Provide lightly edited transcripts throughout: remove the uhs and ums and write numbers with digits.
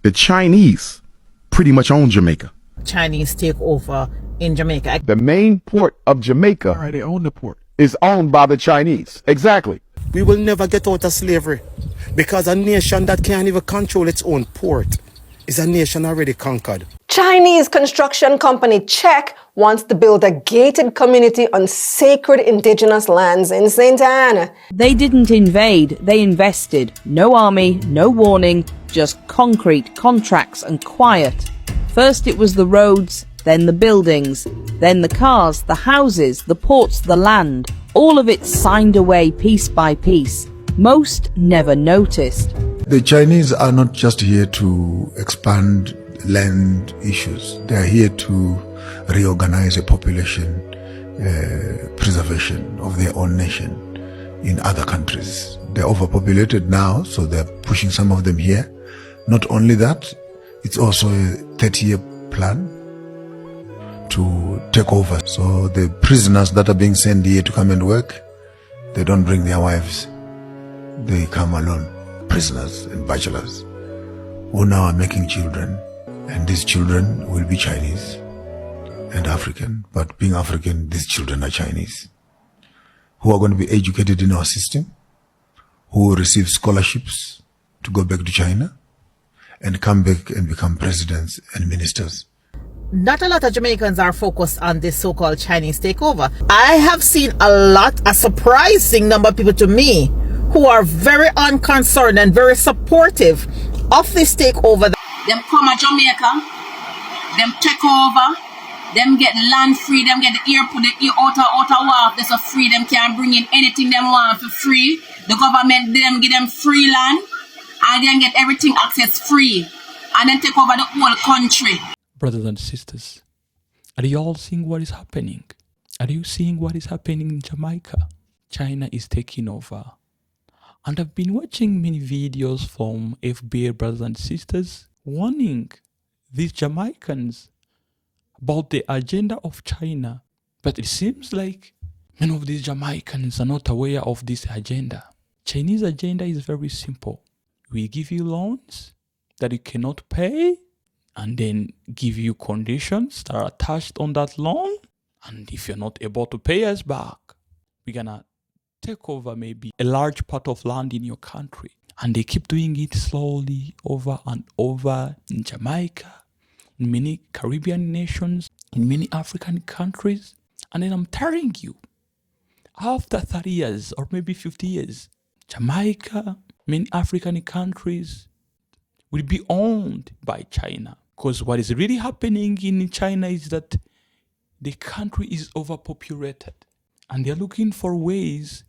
The Chinese pretty much own Jamaica. Chinese take over in Jamaica. The main port of Jamaica, All right, they own the port, is owned by the Chinese. Exactly. We will never get out of slavery because a nation that can't even control its own port is a nation already conquered. Chinese construction company Czech wants to build a gated community on sacred indigenous lands in St. Anne. They didn't invade, they invested. No army, no warning, just concrete, contracts and quiet. First it was the roads, then the buildings, then the cars, the houses, the ports, the land. All of it signed away piece by piece. Most never noticed. The Chinese are not just here to expand land issues. They are here to reorganize a population preservation of their own nation in other countries. They're overpopulated now, so they're pushing some of them here. Not only that, it's also a 30-year plan to take over. So the prisoners that are being sent here to come and work, they don't bring their wives. They come alone, prisoners and bachelors, who now are making children. And these children will be Chinese and African. But being African, these children are Chinese, who are going to be educated in our system, who will receive scholarships to go back to China and come back and become presidents and ministers. Not a lot of Jamaicans are focused on this so-called Chinese takeover. I have seen a surprising number of people to me who are very unconcerned and very supportive of this takeover. Them come to Jamaica, them take over, them get land free, them get the airport, the outer wharf, that's a free, them can bring in anything them want for free. The government, them give them free land, and then get everything access free, and then take over the whole country. brothers and sisters. Are you all seeing what is happening? Are you seeing what is happening in Jamaica? China is taking over. And I've been watching many videos from FBA brothers and sisters warning these Jamaicans about the agenda of China. But it seems like many of these Jamaicans are not aware of this agenda. Chinese agenda is very simple. We give you loans that you cannot pay, and then give you conditions that are attached on that loan. And if you're not able to pay us back, we're gonna take over maybe a large part of land in your country. And they keep doing it slowly over and over in Jamaica, in many Caribbean nations, in many African countries. And then I'm telling you, after 30 years or maybe 50 years, Jamaica, many African countries will be owned by China. Because what is really happening in China is that the country is overpopulated. And they're looking for ways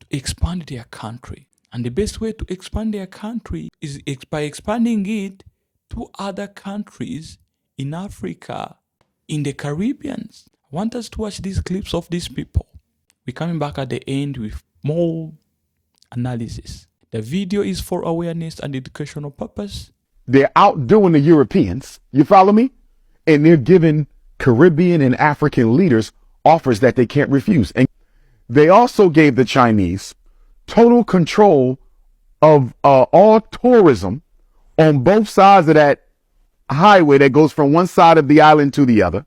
to expand their country. And the best way to expand their country is by expanding it to other countries in Africa, in the Caribbean. I want us to watch these clips of these people. We're coming back at the end with more analysis. The video is for awareness and educational purpose. They're outdoing the Europeans, you follow me? And they're giving Caribbean and African leaders offers that they can't refuse. And they also gave the Chinese total control of all tourism on both sides of that highway that goes from one side of the island to the other.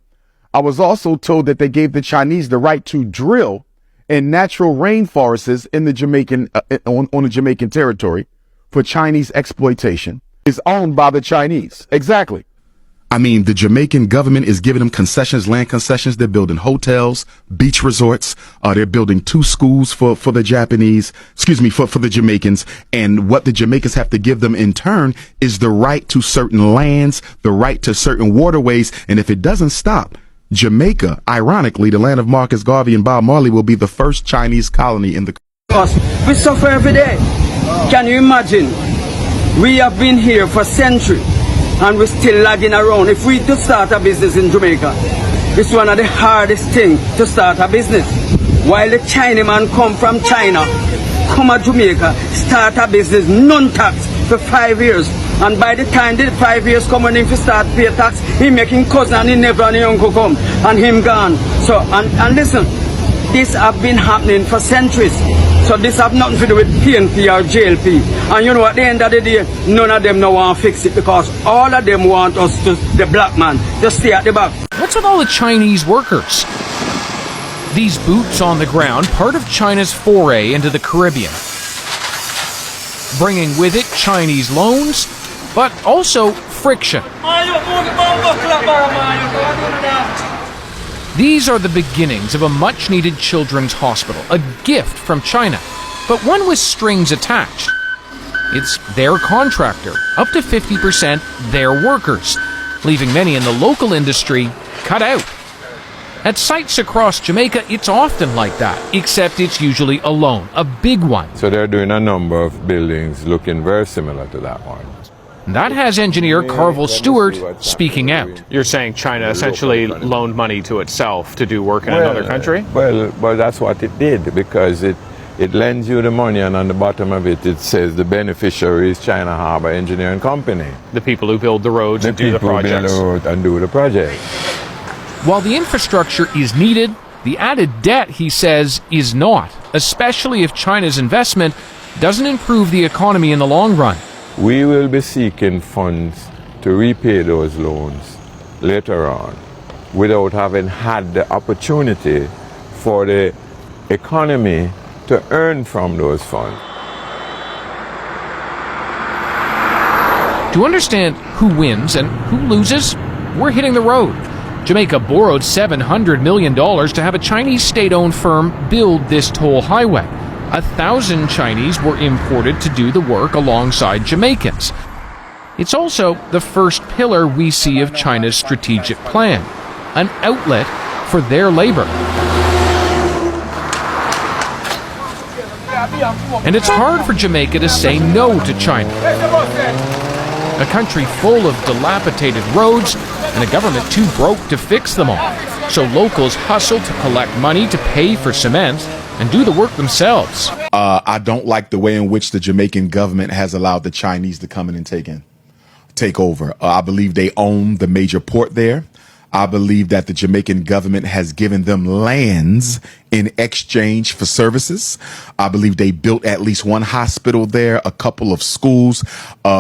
I was also told that they gave the Chinese the right to drill in natural rainforests in the Jamaican on the Jamaican territory for Chinese exploitation. Is owned by the Chinese. Exactly. I mean, the Jamaican government is giving them concessions, land concessions. They're building hotels, beach resorts. They're building 2 schools for the Japanese, for the Jamaicans. And what the Jamaicans have to give them in turn is the right to certain lands, the right to certain waterways. And if it doesn't stop, Jamaica, ironically, the land of Marcus Garvey and Bob Marley, will be the first Chinese colony in the country. We suffer every day. Can you imagine? We have been here for centuries and we're still lagging around. If we do start a business in Jamaica, it's one of the hardest things to start a business. While the Chinaman come from China, come to Jamaica, start a business, none tax for 5 years. And by the time the 5 years come when him to start pay tax, he making cousin and he never and he uncle come and him gone. So, and listen, this have been happening for centuries. So this have nothing to do with PNP or JLP. And you know, at the end of the day, none of them now want to fix it because all of them want us to, the black man, to stay at the back. What's with all the Chinese workers? These boots on the ground, part of China's foray into the Caribbean, bringing with it Chinese loans, but also friction. These are the beginnings of a much-needed children's hospital, a gift from China, but one with strings attached. It's their contractor, up to 50% their workers, leaving many in the local industry cut out. At sites across Jamaica, it's often like that, except it's usually a loan, a big one. So they're doing a number of buildings looking very similar to that one. That has engineer Carvel Stewart speaking out. You're saying China essentially loaned money to itself to do work in another country? Well, that's what it did, because it lends you the money, and on the bottom of it, it says the beneficiary is China Harbour Engineering Company. The people who build the roads and do the projects. The people who build the road and do the project. While the infrastructure is needed, the added debt, he says, is not, especially if China's investment doesn't improve the economy in the long run. We will be seeking funds to repay those loans later on without having had the opportunity for the economy to earn from those funds. To understand who wins and who loses, we're hitting the road. Jamaica borrowed $700 million to have a Chinese state-owned firm build this toll highway. 1,000 Chinese were imported to do the work alongside Jamaicans. It's also the first pillar we see of China's strategic plan, an outlet for their labor. And it's hard for Jamaica to say no to China. A country full of dilapidated roads and a government too broke to fix them all. So locals hustle to collect money to pay for cement and do the work themselves. I don't like the way in which the Jamaican government has allowed the Chinese to come in and take over. I believe they own the major port there. I believe that the Jamaican government has given them lands in exchange for services. I believe they built at least one hospital there, a couple of schools.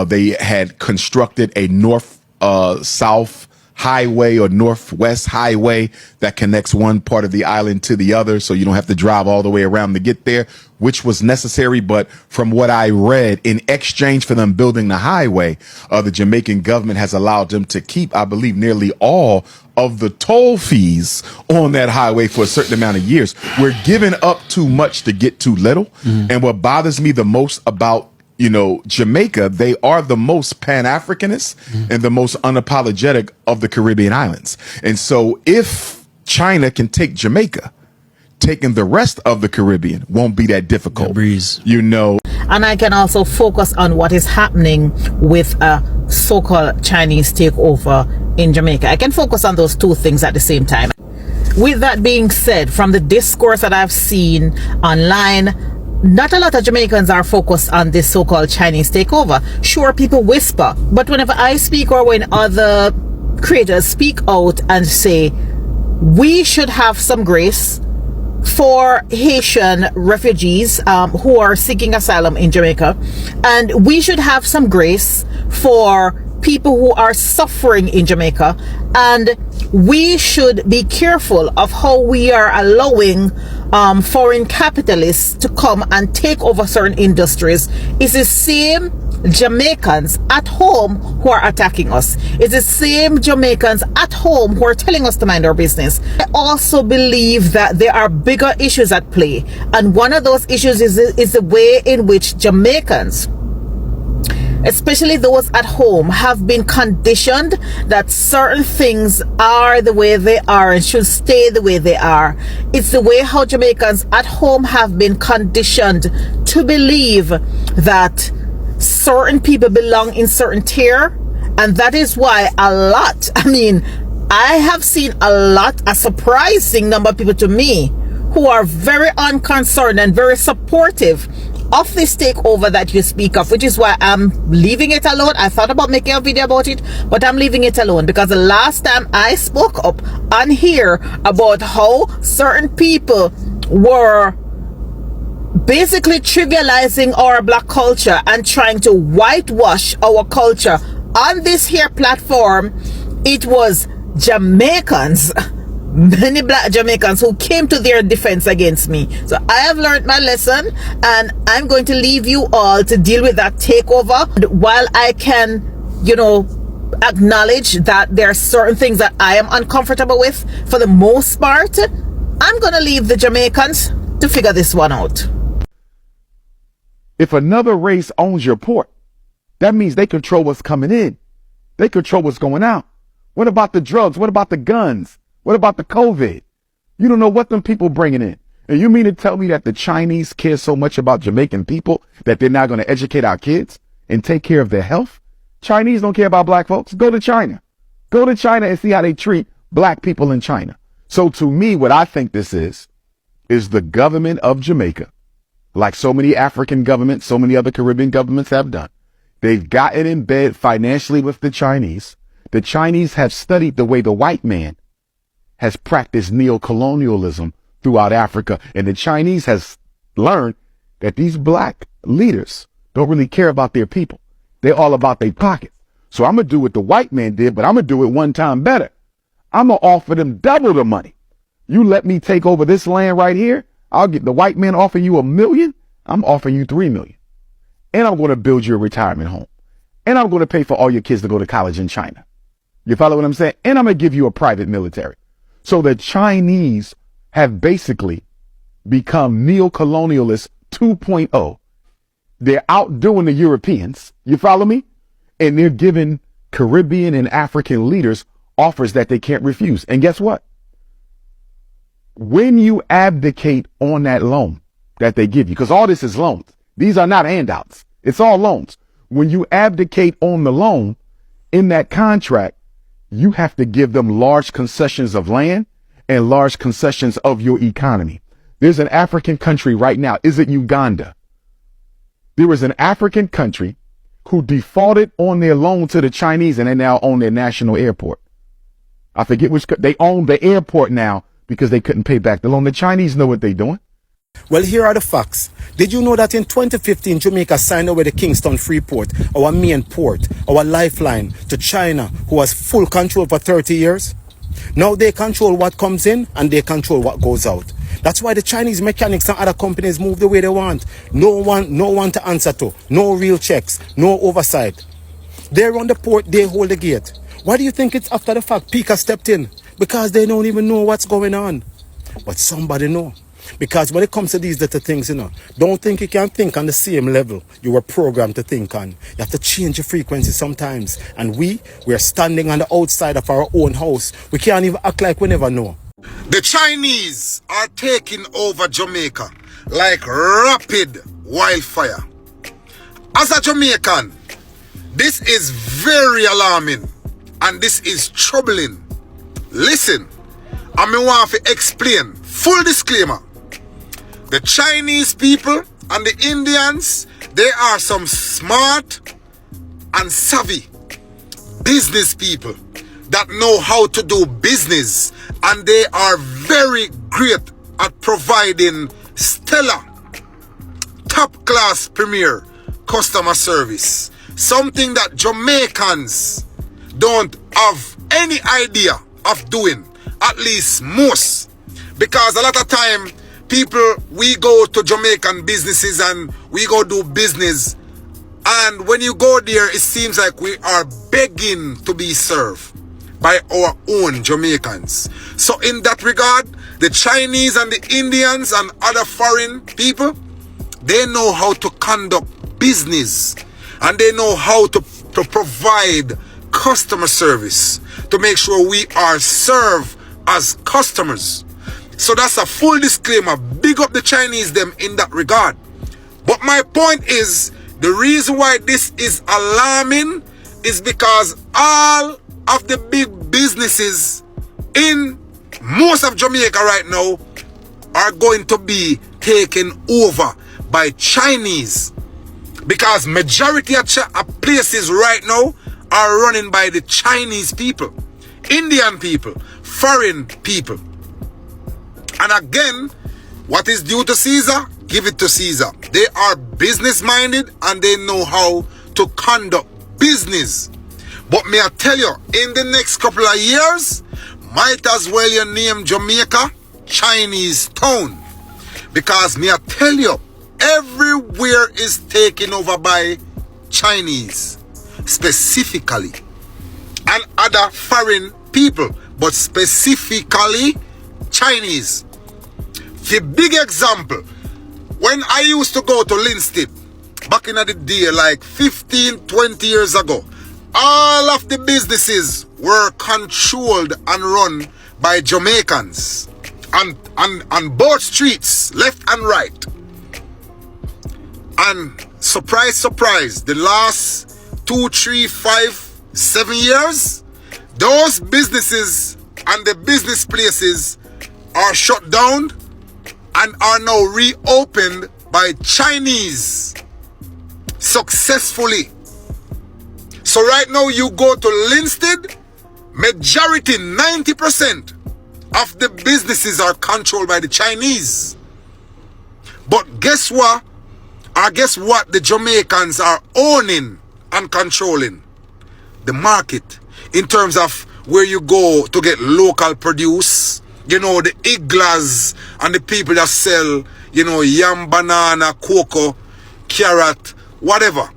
They had constructed a north-south highway or northwest highway that connects one part of the island to the other, so you don't have to drive all the way around to get there, which was necessary. But from what I read, in exchange for them building the highway, the Jamaican government has allowed them to keep, I believe, nearly all of the toll fees on that highway for a certain amount of years. We're giving up too much to get too little. Mm-hmm. And what bothers me the most about Jamaica, they are the most Pan-Africanist and the most unapologetic of the Caribbean islands. And so if China can take Jamaica, taking the rest of the Caribbean won't be that difficult. Breeze. And I can also focus on what is happening with a so-called Chinese takeover in Jamaica. I can focus on those two things at the same time. With that being said, from the discourse that I've seen online, not a lot of Jamaicans are focused on this so-called Chinese takeover. Sure, people whisper, but whenever I speak or when other creators speak out and say, we should have some grace for Haitian refugees who are seeking asylum in Jamaica, and we should have some grace for people who are suffering in Jamaica, and we should be careful of how we are allowing foreign capitalists to come and take over certain industries. It's the same Jamaicans at home who are attacking us. It's the same Jamaicans at home who are telling us to mind our business. I also believe that there are bigger issues at play, and one of those issues is the way in which Jamaicans, especially those at home, have been conditioned that certain things are the way they are and should stay the way they are. It's the way how Jamaicans at home have been conditioned to believe that certain people belong in certain tier, and that is why I have seen a surprising number of people to me who are very unconcerned and very supportive of this takeover that you speak of, which is why I'm leaving it alone. I thought about making a video about it, but I'm leaving it alone, because the last time I spoke up on here about how certain people were basically trivializing our black culture and trying to whitewash our culture on this here platform. It was Jamaicans, many black Jamaicans, who came to their defense against me. So I have learned my lesson, and I'm going to leave you all to deal with that takeover. While I can, acknowledge that there are certain things that I am uncomfortable with, for the most part, I'm going to leave the Jamaicans to figure this one out. If another race owns your port, that means they control what's coming in. They control what's going out. What about the drugs? What about the guns? What about the COVID? You don't know what them people bringing in. And you mean to tell me that the Chinese care so much about Jamaican people that they're not going to educate our kids and take care of their health? Chinese don't care about black folks. Go to China. Go to China and see how they treat black people in China. So to me, what I think this is the government of Jamaica, like so many African governments, so many other Caribbean governments have done. They've gotten in bed financially with the Chinese. The Chinese have studied the way the white man has practiced neocolonialism throughout Africa. And the Chinese has learned that these black leaders don't really care about their people. They're all about their pockets. So I'm going to do what the white man did, but I'm going to do it one time better. I'm going to offer them double the money. You let me take over this land right here. I'll get the white man offering you $1 million. I'm offering you $3 million. And I'm going to build you a retirement home. And I'm going to pay for all your kids to go to college in China. You follow what I'm saying? And I'm going to give you a private military. So the Chinese have basically become neocolonialists 2.0. They're outdoing the Europeans. You follow me? And they're giving Caribbean and African leaders offers that they can't refuse. And guess what? When you abdicate on that loan that they give you, because all this is loans. These are not handouts. It's all loans. When you abdicate on the loan in that contract, you have to give them large concessions of land and large concessions of your economy. There's an African country right now. Is it Uganda? There is an African country who defaulted on their loan to the Chinese, and they now own their national airport. I forget which, they own the airport now because they couldn't pay back the loan. The Chinese know what they're doing. Well, here are the facts. Did you know that in 2015, Jamaica signed over the Kingston Freeport, our main port, our lifeline to China, who has full control for 30 years? Now they control what comes in and they control what goes out. That's why the Chinese mechanics and other companies move the way they want. No one to answer to. No real checks. No oversight. They run the port, they hold the gate. Why do you think it's after the fact Pika stepped in? Because they don't even know what's going on. But somebody know. Because when it comes to these little things, don't think you can think on the same level you were programmed to think on. You have to change your frequency sometimes. And we're standing on the outside of our own house. We can't even act like we never know. The Chinese are taking over Jamaica like rapid wildfire. As a Jamaican, this is very alarming and this is troubling. Listen, I want to explain. Full disclaimer. The Chinese people and the Indians, they are some smart and savvy business people that know how to do business, and they are very great at providing stellar, top-class premier customer service. Something that Jamaicans don't have any idea of doing, at least most. Because a lot of time, we go to Jamaican businesses and we go do business, and when you go there, it seems like we are begging to be served by our own Jamaicans. So in that regard, the Chinese and the Indians and other foreign people, they know how to conduct business, and they know how to provide customer service to make sure we are served as customers. So that's a full disclaimer. Big up the Chinese them in that regard. But my point is, the reason why this is alarming is because all of the big businesses in most of Jamaica right now are going to be taken over by Chinese. Because majority of places right now are running by the Chinese people, Indian people, foreign people. And again, what is due to Caesar give it to Caesar. They are business minded and they know how to conduct business. But may I tell you, in the next couple of years, might as well you name Jamaica Chinese town. Because may I tell you, everywhere is taken over by Chinese, specifically, and other foreign people, but specifically Chinese. For big example, when I used to go to Linstead, back in the day, like 15, 20 years ago, all of the businesses were controlled and run by Jamaicans on both streets, left and right. And surprise, surprise, the last 2, 3, 5, 7 years, those businesses and the business places are shut down and are now reopened by Chinese successfully. So right now you go to Linstead, majority, 90% of the businesses are controlled by the Chinese. But guess what? Guess what the Jamaicans are owning and controlling? The market. In terms of where you go to get local produce, you know, the iglas and the people that sell, you know, yam, banana, cocoa, carrot, whatever.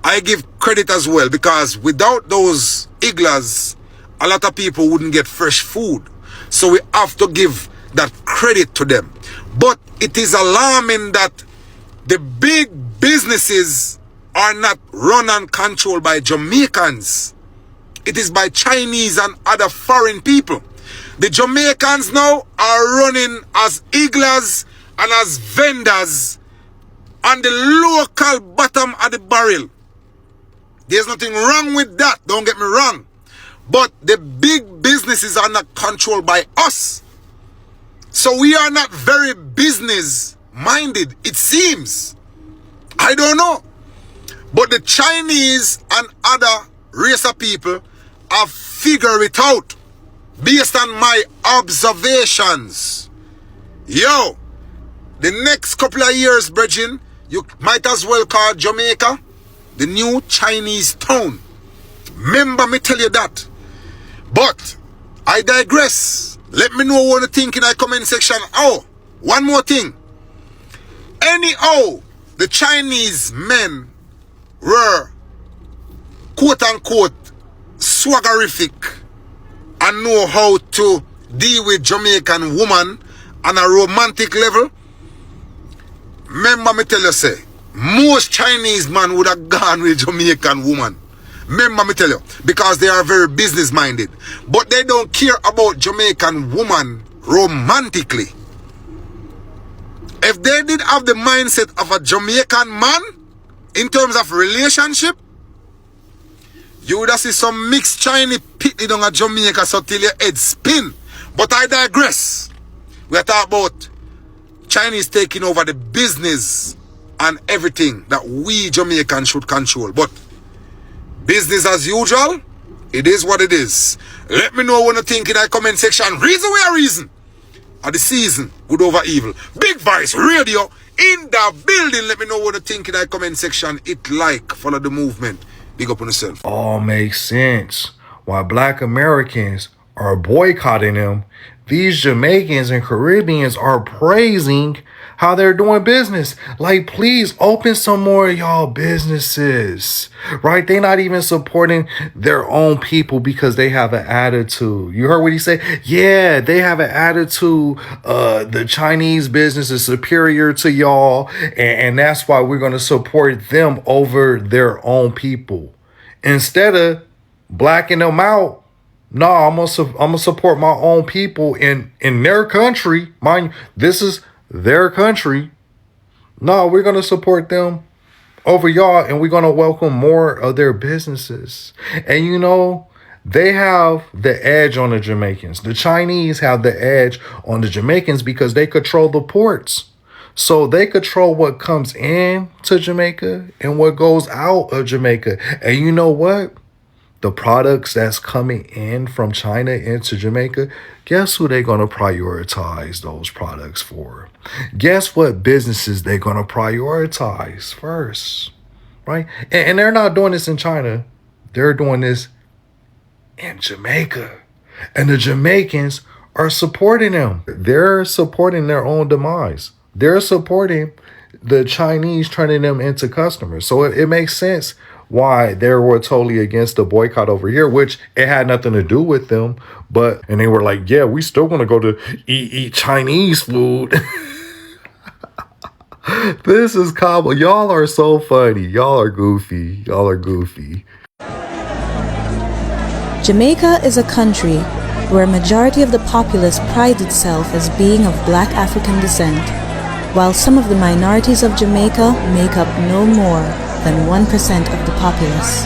I give credit as well, because without those iglas, a lot of people wouldn't get fresh food. So we have to give that credit to them. But it is alarming that the big businesses are not run and controlled by Jamaicans. It is by Chinese and other foreign people. The Jamaicans now are running as iglas and as vendors on the local bottom of the barrel. There's nothing wrong with that, don't get me wrong. But the big businesses are not controlled by us. So we are not very business minded, it seems. I don't know. But the Chinese and other race of people have figured it out based on my observations. Yo, the next couple of years, brethren, you might as well call Jamaica the new Chinese town. Remember me tell you that. But I digress. Let me know what you think in the comment section. Oh, one more thing. Anyhow, the Chinese men were quote unquote swaggerific and know how to deal with Jamaican woman on a romantic level. Remember me tell you, say, most Chinese man would have gone with Jamaican woman. Remember me tell you, because they are very business minded. But they don't care about Jamaican woman romantically. If they did have the mindset of a Jamaican man in terms of relationship, you would have seen some mixed Chinese pitney down at Jamaica so till your head spin. But I digress. We are talking about Chinese taking over the business and everything that we Jamaicans should control. But business as usual, it is what it is. Let me know what you think in the comment section. Reason we are reason. At the season, good over evil. Big Voice Radio in the building. Let me know what you think in the comment section. Hit like, follow the movement. Big up on yourself. All makes sense. While Black Americans are boycotting them, these Jamaicans and Caribbeans are praising how they're doing business. Like, please open some more of y'all businesses, right? They're not even supporting their own people because they have an attitude. You heard what he said? Yeah, they have an attitude. The Chinese business is superior to y'all, and that's why we're going to support them over their own people. Instead of blacking them out, no, I'm gonna support my own people in their country. Mind you, this is their country. No, we're gonna support them over y'all, and we're gonna welcome more of their businesses. And you know, they have the edge on the Jamaicans. The Chinese have the edge on the Jamaicans because they control the ports. So they control what comes in to Jamaica and what goes out of Jamaica. And you know what? the products that's coming in from China into Jamaica, guess who they're going to prioritize those products for? Guess what businesses they're going to prioritize first, right? And they're not doing this in China. They're doing this in Jamaica. And the Jamaicans are supporting them. They're supporting their own demise. They're supporting the Chinese turning them into customers. So it makes sense why they were totally against the boycott over here, which it had nothing to do with them. And they were like, yeah, we still want to go to eat Chinese food. This is Cabo. Y'all are so funny. Y'all are goofy. Y'all are goofy. Jamaica is a country where a majority of the populace prides itself as being of black African descent, while some of the minorities of Jamaica make up no more than 1% of the populace.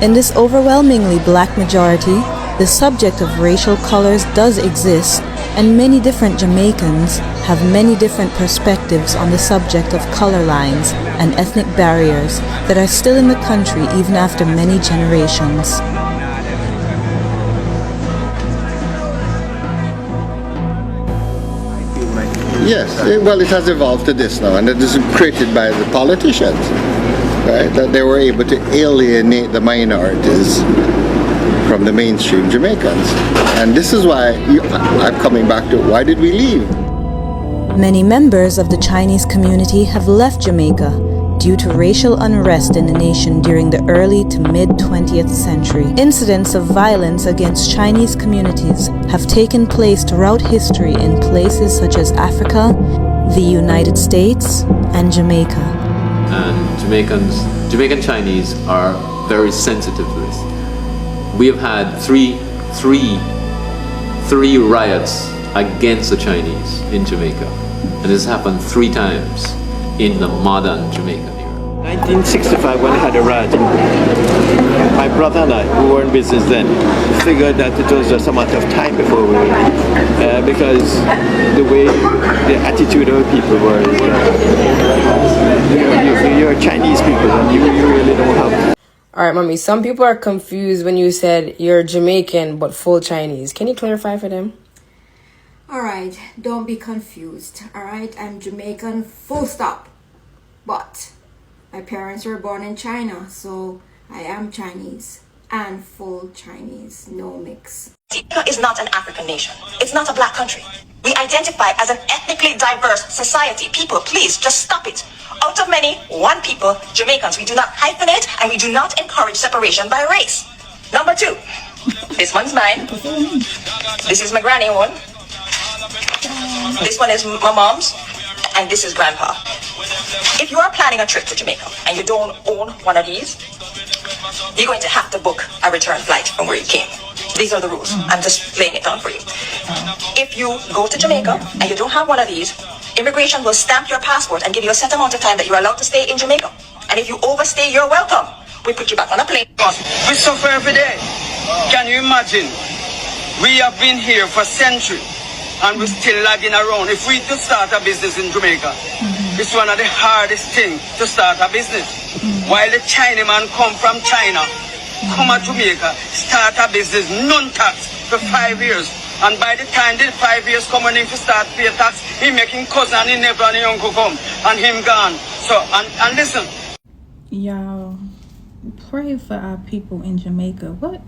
In this overwhelmingly black majority, the subject of racial colors does exist, and many different Jamaicans have many different perspectives on the subject of color lines and ethnic barriers that are still in the country even after many generations. Yes, well, it has evolved to this now, and it is created by the politicians, right? That they were able to alienate the minorities from the mainstream Jamaicans. And this is why I'm coming back to why did we leave? Many members of the Chinese community have left Jamaica due to racial unrest in the nation during the early to mid-20th century. Incidents of violence against Chinese communities have taken place throughout history in places such as Africa, the United States, and Jamaica. And Jamaican Chinese are very sensitive to this. We have had three riots against the Chinese in Jamaica. And this happened 3 times in the modern Jamaican era. 1965, when I had a riot, my brother and I, who were in business then, figured that it was just a matter of time before we would leave. Because the way, the attitude of the people were, you're Chinese people and you really don't have. Alright, mommy, some people are confused when you said you're Jamaican but full Chinese. Can you clarify for them? Alright, don't be confused. Alright, I'm Jamaican, full stop. But my parents were born in China, so I am Chinese and full Chinese, no mix. Jamaica is not an African nation. It's not a black country. We identify as an ethnically diverse society. People, please, just stop it. Out of many, one people, Jamaicans. We do not hyphenate and we do not encourage separation by race. Number 2, this one's mine. This is my granny one. This one is my mom's. And this is grandpa. If you are planning a trip to Jamaica and you don't own one of these, you're going to have to book a return flight from where you came. These are the rules. I'm just laying it down for you. If you go to Jamaica and you don't have one of these, immigration will stamp your passport and give you a set amount of time that you're allowed to stay in Jamaica. And if you overstay, you're welcome. We put you back on a plane. We suffer every day. Can you imagine? We have been here for centuries and we're still lagging around. If we to start a business in Jamaica, it's one of the hardest things to start a business. While the Chinaman come from China, come to Jamaica, start a business, none tax for 5 years. And by the time the 5 years come when him to start pay tax, he making cousin and he never and his uncle come and him gone. So, and listen. Y'all, pray for our people in Jamaica. What?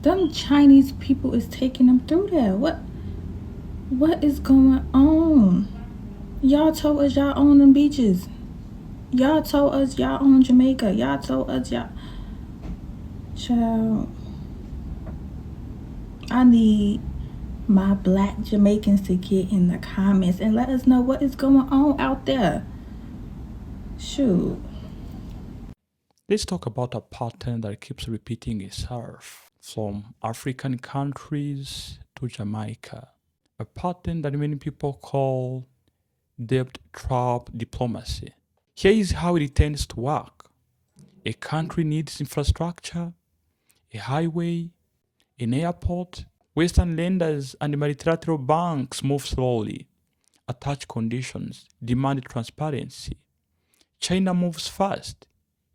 Them Chinese people is taking them through there. What is going on? Y'all told us y'all own them beaches. Y'all told us y'all own Jamaica. Y'all told us y'all... Child, I need my black Jamaicans to get in the comments and let us know what is going on out there. Shoot. Let's talk about a pattern that keeps repeating itself from African countries to Jamaica. A pattern that many people call debt trap diplomacy. Here is how it tends to work. A country needs infrastructure, a highway, an airport. Western lenders and multilateral banks move slowly, attach conditions, demand transparency. China moves fast.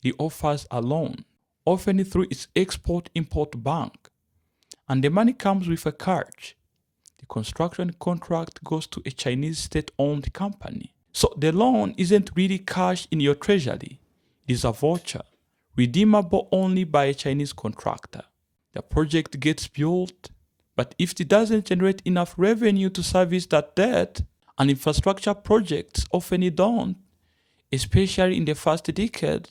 It offers a loan. often through its Export-Import Bank, and the money comes with a charge. The construction contract goes to a Chinese state-owned company. So the loan isn't really cash in your treasury. It is a voucher, redeemable only by a Chinese contractor. The project gets built, but if it doesn't generate enough revenue to service that debt, and infrastructure projects often don't, especially in the first decade,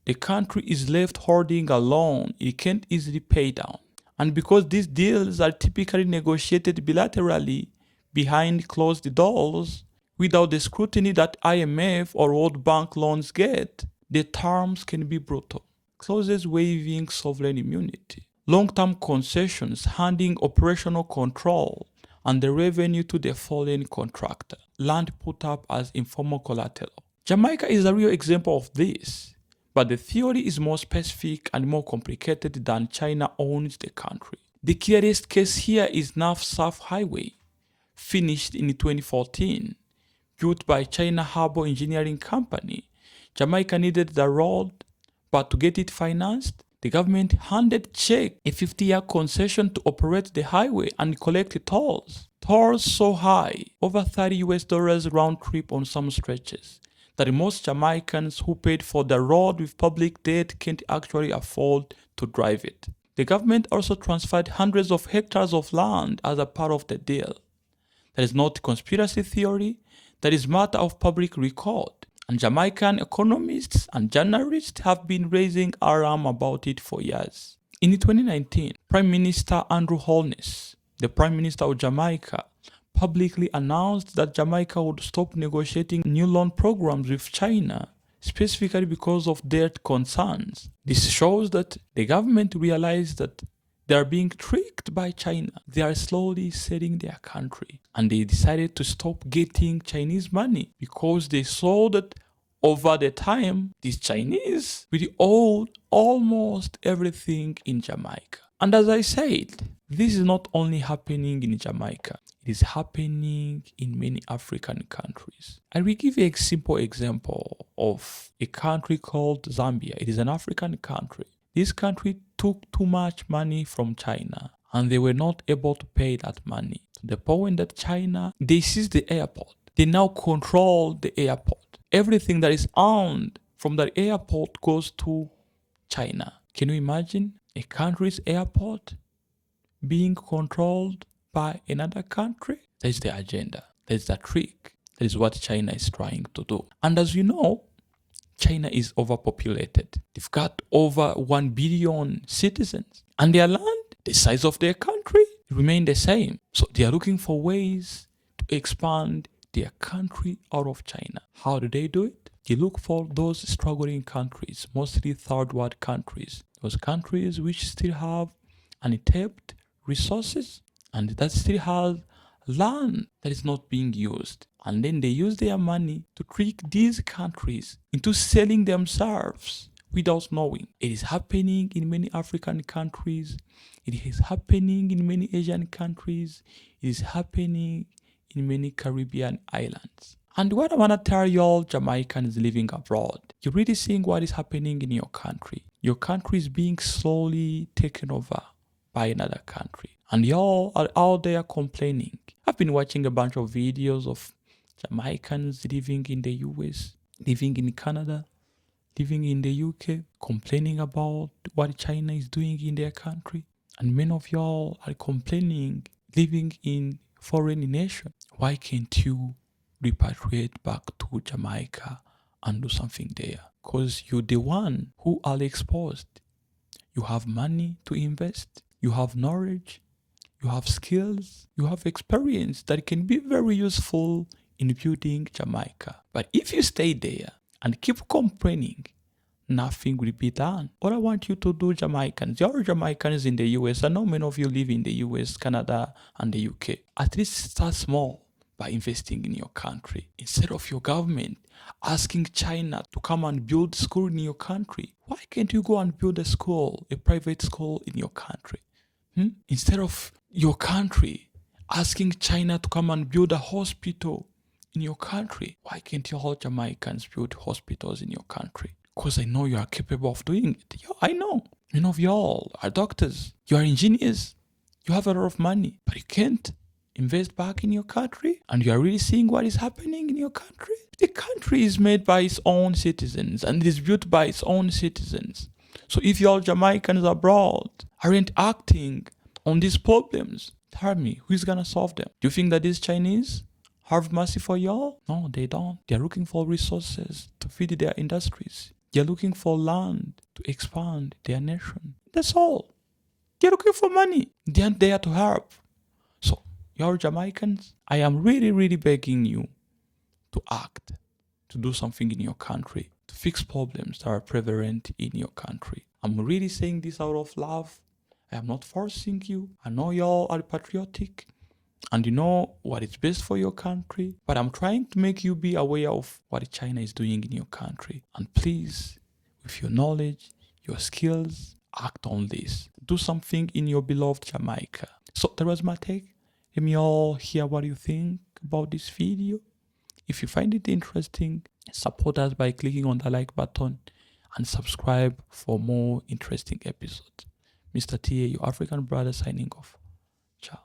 the country is left holding a loan it can't easily pay down. And because these deals are typically negotiated bilaterally behind closed doors, without the scrutiny that IMF or World Bank loans get, the terms can be brutal. Clauses waiving sovereign immunity, long-term concessions handing operational control and the revenue to the foreign contractor, land put up as informal collateral. Jamaica is a real example of this, but the theory is more specific and more complicated than China owns the country. The clearest case here is North-South Highway, finished in 2014, built by China Harbour Engineering Company. Jamaica needed the road, but to get it financed, the government handed Czech a 50-year concession to operate the highway and collect tolls. Tolls so high, over $30 round trip on some stretches, that most Jamaicans who paid for the road with public debt can't actually afford to drive it. The government also transferred hundreds of hectares of land as a part of the deal. That is not conspiracy theory, that is matter of public record. And Jamaican economists and journalists have been raising alarm about it for years. In 2019, Prime Minister Andrew Holness, the Prime Minister of Jamaica, publicly announced that Jamaica would stop negotiating new loan programs with China, specifically because of debt concerns. This shows that the government realized that they are being tricked by China. They are slowly selling their country. And they decided to stop getting Chinese money because they saw that over the time, these Chinese really own almost everything in Jamaica. And as I said, this is not only happening in Jamaica. It is happening in many African countries. I will give you a simple example of a country called Zambia. It is an African country. This country took too much money from China and they were not able to pay that money. To the point that China, they seized the airport. They now control the airport. Everything that is owned from that airport goes to China. Can you imagine a country's airport being controlled by another country? That is the agenda. That is the trick. That is what China is trying to do. And as you know, China is overpopulated. They've got over 1 billion citizens. And their land, the size of their country, remain the same. So they are looking for ways to expand their country out of China. How do they do it? They look for those struggling countries, mostly third world countries. Those countries which still have untapped resources and that still has land that is not being used. And then they use their money to trick these countries into selling themselves without knowing. It is happening in many African countries. It is happening in many Asian countries. It is happening in many Caribbean islands. And what I want to tell y'all Jamaicans living abroad, you're really seeing what is happening in your country. Your country is being slowly taken over by another country. And y'all are out there complaining. I've been watching a bunch of videos of Jamaicans living in the US, living in Canada, living in the UK, complaining about what China is doing in their country. And many of y'all are complaining, living in foreign nation. Why can't you repatriate back to Jamaica and do something there? Because you're the one who are exposed. You have money to invest. You have knowledge. You have skills. You have experience that can be very useful in building Jamaica. But if you stay there and keep complaining, nothing will be done. What I want you to do, Jamaicans, you're Jamaicans in the US. I know many of you live in the US, Canada, and the UK. At least start small by investing in your country. Instead of your government asking China to come and build school in your country, why can't you go and build a school, a private school in your country? Instead of your country asking China to come and build a hospital in your country, why can't you all Jamaicans build hospitals in your country? because I know you are capable of doing it. Yeah, I know. Many of y'all are doctors. You are engineers. You have a lot of money, but you can't invest back in your country. And you are really seeing what is happening in your country. The country is made by its own citizens and it is built by its own citizens. So if y'all Jamaicans abroad aren't acting on these problems, tell me, who's gonna solve them? Do you think that these Chinese have mercy for y'all? No, they don't. They're looking for resources to feed their industries. They're looking for land to expand their nation. That's all. They're looking for money. They aren't there to help. So, y'all Jamaicans, I am really, really begging you to act, to do something in your country, to fix problems that are prevalent in your country. I'm really saying this out of love. I am not forcing you. I know y'all are patriotic and you know what is best for your country, but I'm trying to make you be aware of what China is doing in your country. And please, with your knowledge, your skills, act on this. Do something in your beloved Jamaica. So that was my take. Let me all hear what you think about this video. If you find it interesting, support us by clicking on the like button and subscribe for more interesting episodes. Mr. TA, your African brother, signing off. Ciao.